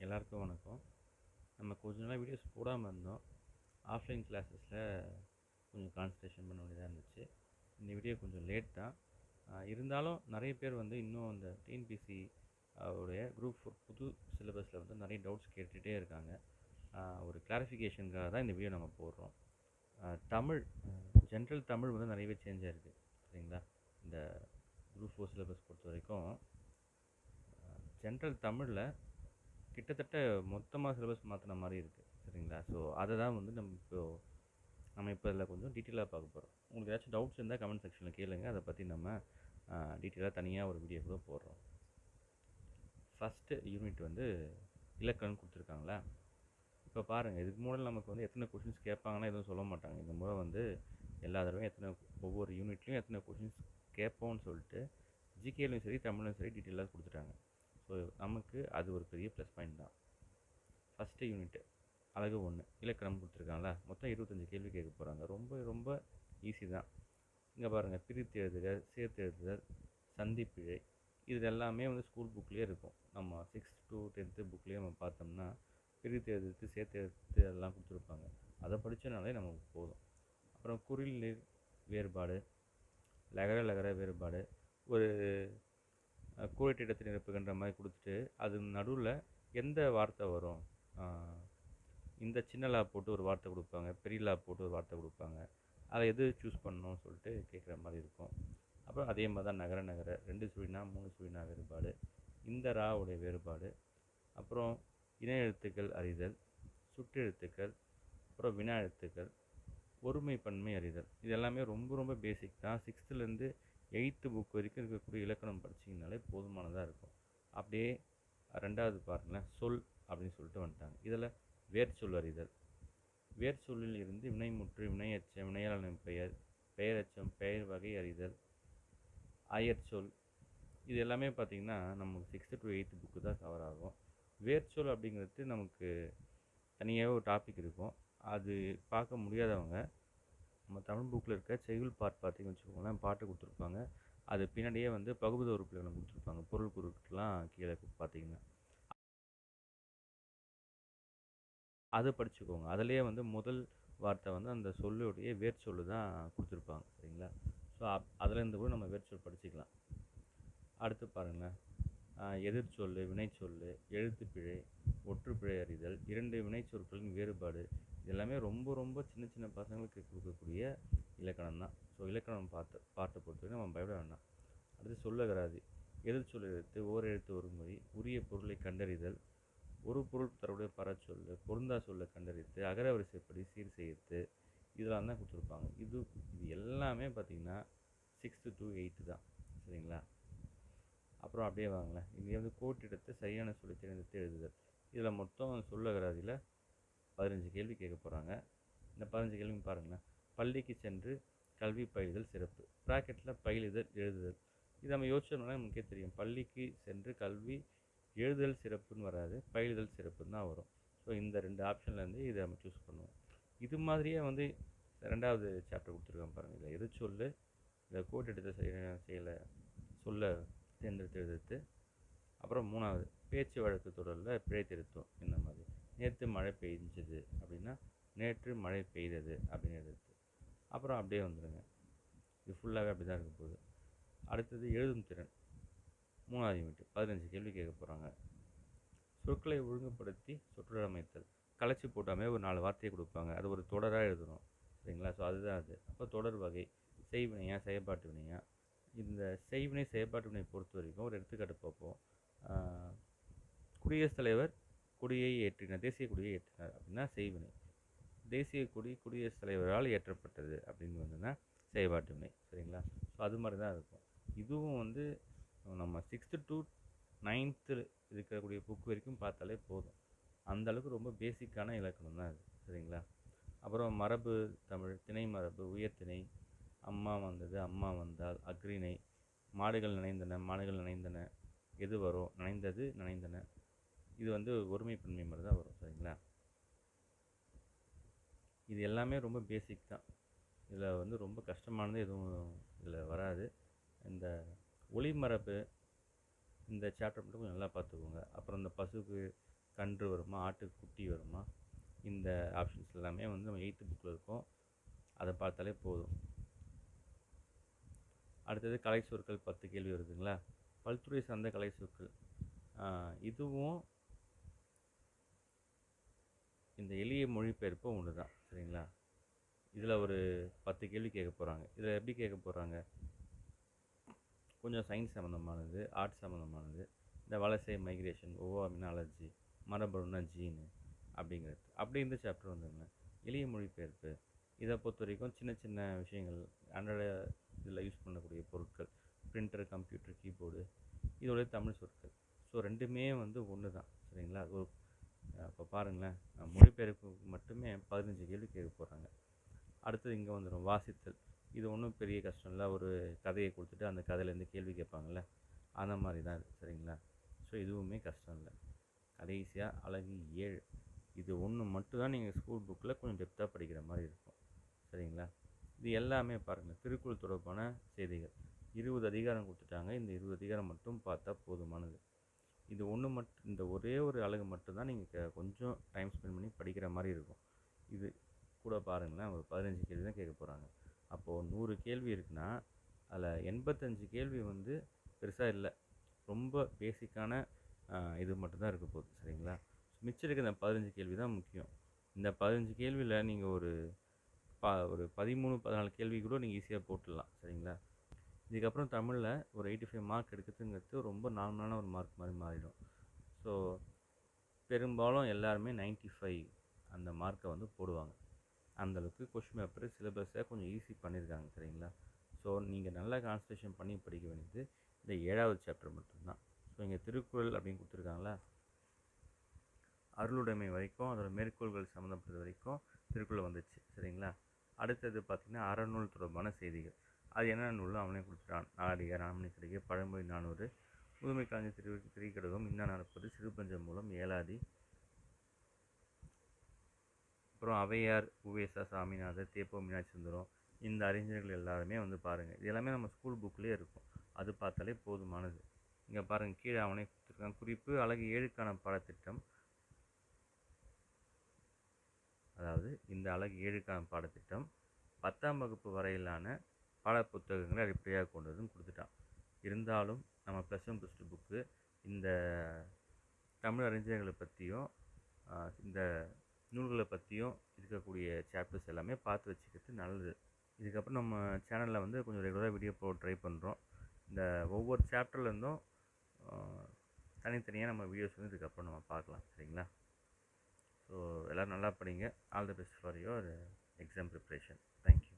எல்லாருக்கும் வணக்கம். நம்ம கொஞ்ச நாள் வீடியோஸ் போடாமல் இருந்தோம். ஆஃப்லைன் கிளாஸஸில் கொஞ்சம் கான்சன்ட்ரேஷன் பண்ண வேண்டியதாக இருந்துச்சு. இந்த வீடியோ கொஞ்சம் லேட் தான். இருந்தாலும் நிறைய பேர் வந்து இன்னும் அந்த டிஎன்பிசி உடைய குரூப் 4 புது சிலபஸில் வந்து நிறைய டவுட்ஸ் கேட்டுகிட்டே இருக்காங்க. ஒரு கிளாரிஃபிகேஷனுக்காக தான் இந்த வீடியோ நம்ம போடுறோம். தமிழ் ஜென்ரல் தமிழ் வந்து நிறையவே சேஞ்ச் ஆகிருக்கு, சரிங்களா? இந்த குரூப் 4 சிலபஸ் பொறுத்த வரைக்கும் ஜென்ரல் தமிழில் கிட்டத்தட்ட மொத்தமாக சிலபஸ் மாற்றின மாதிரி இருக்குது, சரிங்களா? ஸோ அதை தான் வந்து நம்ம இப்போ இதில் கொஞ்சம் டீட்டெயிலாக பார்க்க போகிறோம். உங்களுக்கு ஏதாச்சும் டவுட்ஸ் இருந்தால் கமெண்ட் செக்ஷனில் கேளுங்க. அதை பற்றி நம்ம டீட்டெயிலாக தனியாக ஒரு வீடியோ கூட போடுறோம். ஃபஸ்ட்டு யூனிட் வந்து இலக்கணம் கொடுத்துருக்காங்களா? இப்போ பாருங்கள், இதுக்கு முன்னாடி நமக்கு வந்து எத்தனை கொஷின்ஸ் கேட்பாங்கன்னா எதுவும் சொல்ல மாட்டாங்க. இந்த முறை வந்து எல்லா தடவையும் ஒவ்வொரு யூனிட்லேயும் எத்தனை கொஷின்ஸ் கேட்போம்னு சொல்லிட்டு ஜிகேலையும் சரி தமிழ்லையும் சரி டீட்டெயிலாக கொடுத்துட்டாங்க. ஸோ நமக்கு அது ஒரு பெரிய ப்ளஸ் பாயிண்ட் தான். ஃபஸ்ட்டு யூனிட்டு அழகு 1 இலக்கணம் கொடுத்துருக்காங்களா? மொத்தம் 25 கேள்வி கேட்க போகிறாங்க. ரொம்ப ரொம்ப ஈஸி தான். இங்கே பாருங்கள், பிரித்து எழுதுக, சேர்த்து எழுதுதல், சந்திப்பிழை, இது எல்லாமே வந்து ஸ்கூல் புக்லேயே இருக்கும். நம்ம 6th to 10th புக்லேயே நம்ம பார்த்தோம்னா பிரித்து எழுதுறது, சேர்த்து எழுதுறது எல்லாம் கொடுத்துருப்பாங்க. அதை படித்தனாலே நமக்கு போதும். அப்புறம் குறில் நீர் வேறுபாடு, லகர லகர வேறுபாடு, ஒரு கோடிட்ட இடத்தை நிரப்புகின்ற மாதிரி கொடுத்துட்டு அது நடுவில் எந்த வார்த்தை வரும், இந்த சின்ன லா போட்டு ஒரு வார்த்தை கொடுப்பாங்க, பெரிய லா போட்டு ஒரு வார்த்தை கொடுப்பாங்க, அதை எது சூஸ் பண்ணணும்னு சொல்லிட்டு கேட்குற மாதிரி இருக்கும். அப்புறம் அதே மாதிரி தான் நகர நகர 2 சுழினா 3 சுழினா வேறுபாடு, இந்த ராவுடைய வேறுபாடு, அப்புறம் இணை எழுத்துக்கள் அறிதல், சுட்டெழுத்துக்கள், அப்புறம் வினா எழுத்துக்கள், ஒருமை பன்மை அறிதல், இது எல்லாமே ரொம்ப ரொம்ப பேசிக் தான். 6th to 8th புக் வரைக்கும் இருக்கக்கூடிய இலக்கணம் படிச்சிங்கனாலே போதுமானதாக இருக்கும். அப்படியே ரெண்டாவது பாருங்களேன், சொல் அப்படின்னு சொல்லிட்டு வந்துட்டாங்க. இதில் வேர்ச்சொல் அறிதல், வேர்ச்சொல்லில் இருந்து வினைமுற்று, வினையச்சம், வினையாளனின் பெயர், பெயரச்சம், பெயர் வகை அறிதல், அயற்சொல், இது எல்லாமே பார்த்திங்கன்னா நமக்கு 6th to 8th புக்கு தான் கவர் ஆகும். வேர்ச்சொல் அப்படிங்கிறது நமக்கு தனியாகவே ஒரு டாபிக் இருக்கும். அது பார்க்க முடியாதவங்க நம்ம தமிழ் புக்கில் இருக்க செய்யுள் பார்த்திங்கன்னு வச்சுக்கோங்களேன், பாட்டு கொடுத்துருப்பாங்க. அது பின்னாடியே வந்து பகுதி உறுப்புகளை கொடுத்துருப்பாங்க. பொருள் குறுக்கெலாம் கீழே பார்த்தீங்கன்னா அதை படிச்சுக்கோங்க. அதிலேயே வந்து முதல் வார்த்தை வந்து அந்த சொல்லுடைய வேர்ச்சொல்லு தான் கொடுத்துருப்பாங்க, சரிங்களா? ஸோ அதுலேருந்து கூட நம்ம வேர்ச்சொல் படிச்சுக்கலாம். அடுத்து பாருங்களேன், எதிர்ச்சொல், வினைச்சொல், எழுத்துப்பிழை, ஒற்றுப்பிழை அறிதல், 2 வினைச்சொற்களின் வேறுபாடு, எல்லாமே ரொம்ப ரொம்ப சின்ன சின்ன பசங்களுக்கு கொடுக்கக்கூடிய இலக்கணம் தான். ஸோ இலக்கணம் பாட்டை பொறுத்தவரை நம்ம பயப்பட வேண்டாம். அடுத்து சொல்லகராதி, எதிர்ச்சொல் எழுத்து, ஓர் எழுத்து ஒரு மொழி, உரிய பொருளை கண்டறிதல், ஒரு பொருள் தரவுடைய பரச்சொல், பொருந்தா சொல்லை கண்டறித்து, அகரவரிசைப்படி சீர் செய்து, இதெல்லாம் தான் கொடுத்துருப்பாங்க. இது எல்லாமே பார்த்திங்கன்னா 6th to 8th தான், சரிங்களா? அப்புறம் அப்படியே வாங்களேன், இங்கே வந்து கோட்டெடுத்து சரியான சொல்லி தேர்ந்தெடுத்து எழுதுதல், இதில் மொத்தம் சொல்லகராதியில் 15 கேள்வி கேட்க போகிறாங்க. இந்த 15 கேள்வி பாருங்களேன். பள்ளிக்கு சென்று கல்வி பயிலுதல் சிறப்பு, ப்ராக்கெட்டில் பயிலுதல் எழுதுதல், இது நம்ம யோசிச்சோம்னா நமக்கே தெரியும். பள்ளிக்கு சென்று கல்வி எழுதுதல் சிறப்புன்னு வராது, பயிலுதல் சிறப்புன்னு தான் வரும். ஸோ இந்த 2 ஆப்ஷன்லேருந்து இதை நம்ம சூஸ் பண்ணுவோம். இது மாதிரியே வந்து 2வது சாப்டர் கொடுத்துருக்கோம் பாருங்கள். இதில் எது சொல்லு, இதை கோட் எடுத்த செயலை சொல்ல தேர்ந்தெடுத்து எழுதுறது. அப்புறம் 3வது பேச்சு வழக்கு தொடரில் பிழை திருத்தம். இந்த மாதிரி நேற்று மழை பெய்ஞ்சது அப்படின்னா நேற்று மழை பெய்தது அப்படின்னு எழுதுறது. அப்புறம் அப்படியே வந்துடுங்க. இது ஃபுல்லாகவே அப்படி தான் இருக்க போகுது. அடுத்தது எழுதும் திறன், 3வது யூனிட் 15 கேள்வி கேட்க போகிறாங்க. சொற்களை ஒழுங்குபடுத்தி சொற்றொடர் அமைத்தல், கலைச்சி போட்டாமே ஒரு 4 வார்த்தையை கொடுப்பாங்க, அது ஒரு தொடராக எழுதணும், சரிங்களா? ஸோ அதுதான் அது. அப்போ தொடர் வகை, செய்வினையா செயற்பாட்டு வினையா, இந்த செய்வினை செயற்பாட்டு வினை பொறுத்த வரைக்கும் ஒரு எடுத்துக்காட்டு பார்ப்போம். குடியரசுத் தலைவர் கொடியை ஏற்றினார், தேசிய கொடியை ஏற்றினார் அப்படின்னா செய்வினை. தேசிய கொடி குடியரசுத் தலைவரால் ஏற்றப்பட்டது அப்படின்னு வந்துன்னா செயற்பாட்டு வினை, சரிங்களா? ஸோ அது மாதிரி தான் இருக்கும். இதுவும் வந்து நம்ம 6th to 9th இருக்கக்கூடிய புக் வரைக்கும் பார்த்தாலே போதும். அந்தளவுக்கு ரொம்ப பேசிக்கான இலக்கணம் தான் அது, சரிங்களா? அப்புறம் மரபு தமிழ், திணை மரபு, உயர்திணை, அம்மா வந்தது, அம்மா வந்தால், அக்ரிணை, மாடுகள் நனைந்தன, மாடுகள் நனைந்தன, எது வரும், நனைந்தது, நனைந்தன, இது வந்து ஒருமை பன்மை மாதிரி தான் வரும், சரிங்களா? இது எல்லாமே ரொம்ப பேசிக் தான். இதில் வந்து ரொம்ப கஷ்டமானது எதுவும் இதில் வராது. இந்த ஒளிமரபு இந்த சாப்டர் மட்டும் கொஞ்சம் நல்லா பார்த்துக்கோங்க. அப்புறம் இந்த பசுக்கு கன்று வருமா, ஆட்டுக்கு குட்டி வருமா, இந்த ஆப்ஷன்ஸ் எல்லாமே வந்து நம்ம 8th புக்கில் இருக்கும். அதை பார்த்தாலே போதும். அடுத்தது கலை சொற்கள் 10 கேள்வி வருதுங்களா. பல்துறை சார்ந்த கலை சொற்கள் இதுவும் இந்த எளிய மொழிபெயர்ப்பும் ஒன்று தான், சரிங்களா. இதில் ஒரு 10 கேள்வி கேட்க போகிறாங்க. இதில் எப்படி கேட்க போகிறாங்க, கொஞ்சம் சயின்ஸ் சம்மந்தமானது, ஆர்ட்ஸ் சம்மந்தமானது, இந்த வலசை, மைக்ரேஷன், ஒவ்வாமைனா அலர்ஜி, மரபணுனா ஜீனு அப்படிங்கிறது. அப்படி இந்த சாப்டர் வந்துங்க எளிய மொழிபெயர்ப்பு. இதை பொறுத்த வரைக்கும் சின்ன சின்ன விஷயங்கள், ஆண்ட்ராய்டு இதில் யூஸ் பண்ணக்கூடிய பொருட்கள், பிரிண்டர், கம்ப்யூட்டர், கீபோர்டு, இதோடைய தமிழ் சொற்கள். ஸோ ரெண்டுமே வந்து ஒன்று தான், சரிங்களா. ஒரு இப்போ பாருங்களேன், மொழிபெயர்ப்பு மட்டுமே 15 கேள்வி கேட்க போகிறாங்க. அடுத்தது இங்கே வந்துடும் வாசித்தல். இது ஒன்றும் பெரிய கஷ்டம் இல்லை. ஒரு கதையை கொடுத்துட்டு அந்த கதையிலேருந்து கேள்வி கேட்பாங்கள்ல, அந்த மாதிரி தான் இது, சரிங்களா. ஸோ இதுவுமே கஷ்டம் இல்லை. கடைசியாக அழகு 7, இது ஒன்று மட்டும்தான் நீங்கள் ஸ்கூல் புக்கில் கொஞ்சம் டெப்த்தாக படிக்கிற மாதிரி இருக்கும், சரிங்களா. இது எல்லாமே பாருங்கள், திருக்குறள் தொடர்பான செய்திகள். 20 அதிகாரம் கொடுத்துட்டாங்க. இந்த 20 அதிகாரம் மட்டும் பார்த்தா போதுமானது. இது ஒன்று மட்டும், இந்த ஒரே ஒரு அழகு மட்டும்தான் நீங்கள் கொஞ்சம் டைம் ஸ்பெண்ட் பண்ணி படிக்கிற மாதிரி இருக்கும். இது கூட பாருங்களேன், ஒரு 15 கேள்வி தான் கேட்க போகிறாங்க. அப்போது 100 கேள்வி இருக்குன்னா அதில் 85 கேள்வி வந்து பெருசாக இல்லை, ரொம்ப பேசிக்கான இது மட்டும்தான் இருக்க போகுது, சரிங்களா. மிச்சம் இருக்க இந்த 15 கேள்வி தான் முக்கியம். இந்த 15 கேள்வியில் நீங்கள் ஒரு 13 14 கேள்வி கூட நீங்கள் ஈஸியாக போட்டுடலாம், சரிங்களா. இதுக்கப்புறம் தமிழில் ஒரு 85 மார்க் எடுக்கிறதுங்கிறது ரொம்ப நார்மலான ஒரு மார்க் மாதிரி மாறிடும். ஸோ பெரும்பாலும் எல்லாருமே 95 அந்த மார்க்கை வந்து போடுவாங்க. அந்தளவுக்கு கொஷின் பேப்பர் சிலபஸை கொஞ்சம் ஈஸி பண்ணியிருக்காங்க, சரிங்களா. ஸோ நீங்கள் நல்லா கான்சன்ட்ரேஷன் பண்ணி படிக்க வேண்டியது இந்த 7வது சாப்டர் மட்டும்தான். ஸோ இங்கே திருக்குறள் அப்படின்னு கொடுத்துருக்காங்களா, அருளுடைமை வரைக்கும் அதோட மேற்கோள்கள் சம்மந்தப்பட்டது வரைக்கும் திருக்குறள் வந்துச்சு, சரிங்களா. அடுத்தது பார்த்திங்கன்னா அறநூல் தொடர்பான செய்திகள். அது என்னென்ன நூலும் அவனே கொடுத்துட்டான். நாலடியார், ஆமணிக்கடிகை, பழமொழி 400, முதுமை கலைஞர் திரிகடுகம், இன்னா நடப்பது, சிறுபஞ்சம் மூலம், ஏலாதி, அப்புறம் அவையார், உவேசா, சாமிநாதர், தேப்போ, மீனாட்சி சுந்தரம், இந்த அறிஞர்கள் எல்லாருமே வந்து பாருங்கள், இது எல்லாமே நம்ம ஸ்கூல் புக்லேயே இருக்கும். அது பார்த்தாலே போதுமானது. இங்கே பாருங்கள், கீழே அவனே கொடுத்துருக்கான். குறிப்பு அழகு 7க்கான பாடத்திட்டம். அதாவது இந்த அழகு 7க்கான பாடத்திட்டம் 10ஆம் வகுப்பு வரையிலான பாட புத்தகங்களை அடிப்படையாக கொண்டதுன்னு கொடுத்துட்டான். இருந்தாலும் நம்ம +1 +2 புக்கு இந்த தமிழ் அறிஞர்களை பற்றியும் இந்த நூல்களை பற்றியும் இருக்கக்கூடிய சாப்டர்ஸ் எல்லாமே பார்த்து வச்சுக்கிறது நல்லது. இதுக்கப்புறம் நம்ம சேனலில் வந்து கொஞ்சம் ரெகுலராக வீடியோ போட ட்ரை பண்ணுறோம். இந்த ஒவ்வொரு சாப்டர்லேருந்தும் தனித்தனியாக நம்ம வீடியோஸ் வந்து இதுக்கப்புறம் நம்ம பார்க்கலாம், சரிங்களா. ஸோ எல்லோரும் நல்லா படிங்க. All the best for your exam preparation. Thank you.